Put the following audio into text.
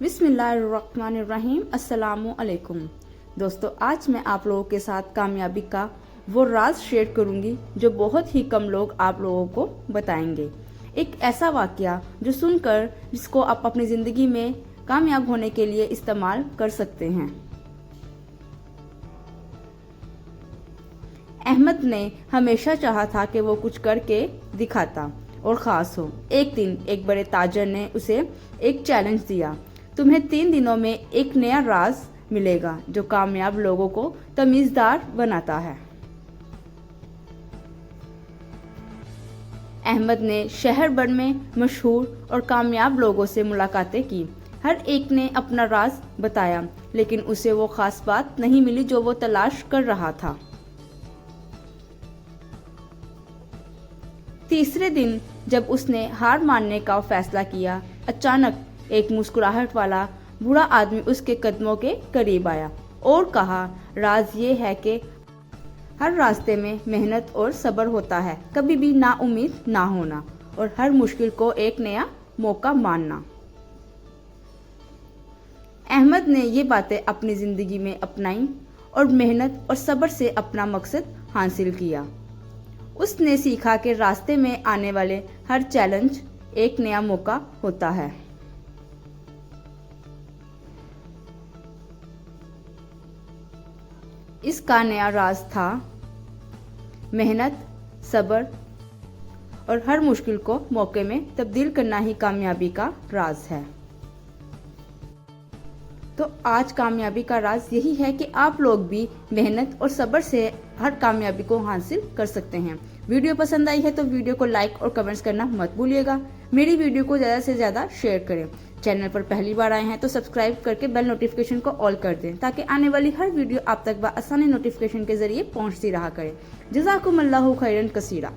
बिस्मिल्लाहिर्रहमानिर्रहीम। अस्सलामु अलैकुम दोस्तों, आज मैं आप लोगों के साथ कामयाबी का वो राज शेयर करूंगी जो बहुत ही कम लोग आप लोगों को बताएंगे। एक ऐसा वाकया जो सुनकर जिसको आप अपनी ज़िंदगी में कामयाब होने के लिए इस्तेमाल कर सकते हैं। अहमद ने हमेशा चाहा था कि वो कुछ करके दिखाता और ख़ास हो। एक दिन एक बड़े ताजर ने उसे एक चैलेंज दिया, तुम्हें 3 दिनों में एक नया राज मिलेगा जो कामयाब लोगों को तमीज़दार बनाता है। अहमद ने शहर भर में मशहूर और कामयाब लोगों से मुलाकातें की। हर एक ने अपना राज बताया, लेकिन उसे वो खास बात नहीं मिली जो वो तलाश कर रहा था। तीसरे दिन जब उसने हार मानने का फैसला किया, अचानक एक मुस्कुराहट वाला बूढ़ा आदमी उसके कदमों के करीब आया और कहा, राज ये है कि हर रास्ते में मेहनत और सब्र होता है, कभी भी नाउम्मीद ना होना और हर मुश्किल को एक नया मौका मानना। अहमद ने ये बातें अपनी ज़िंदगी में अपनाई और मेहनत और सब्र से अपना मकसद हासिल किया। उसने सीखा कि रास्ते में आने वाले हर चैलेंज एक नया मौका होता है। इसका नया राज था मेहनत, सब्र और हर मुश्किल को मौके में तब्दील करना ही कामयाबी का राज है। तो आज कामयाबी का राज यही है कि आप लोग भी मेहनत और सब्र से हर कामयाबी को हासिल कर सकते हैं। वीडियो पसंद आई है तो वीडियो को लाइक और कमेंट्स करना मत भूलिएगा। मेरी वीडियो को ज़्यादा से ज़्यादा शेयर करें। चैनल पर पहली बार आए हैं तो सब्सक्राइब करके बेल नोटिफिकेशन को ऑल कर दें ताकि आने वाली हर वीडियो आप तक आसानी नोटिफिकेशन के जरिए पहुंचती रहा करे। जज़ाकुमुल्लाहु खैरन कसीरा।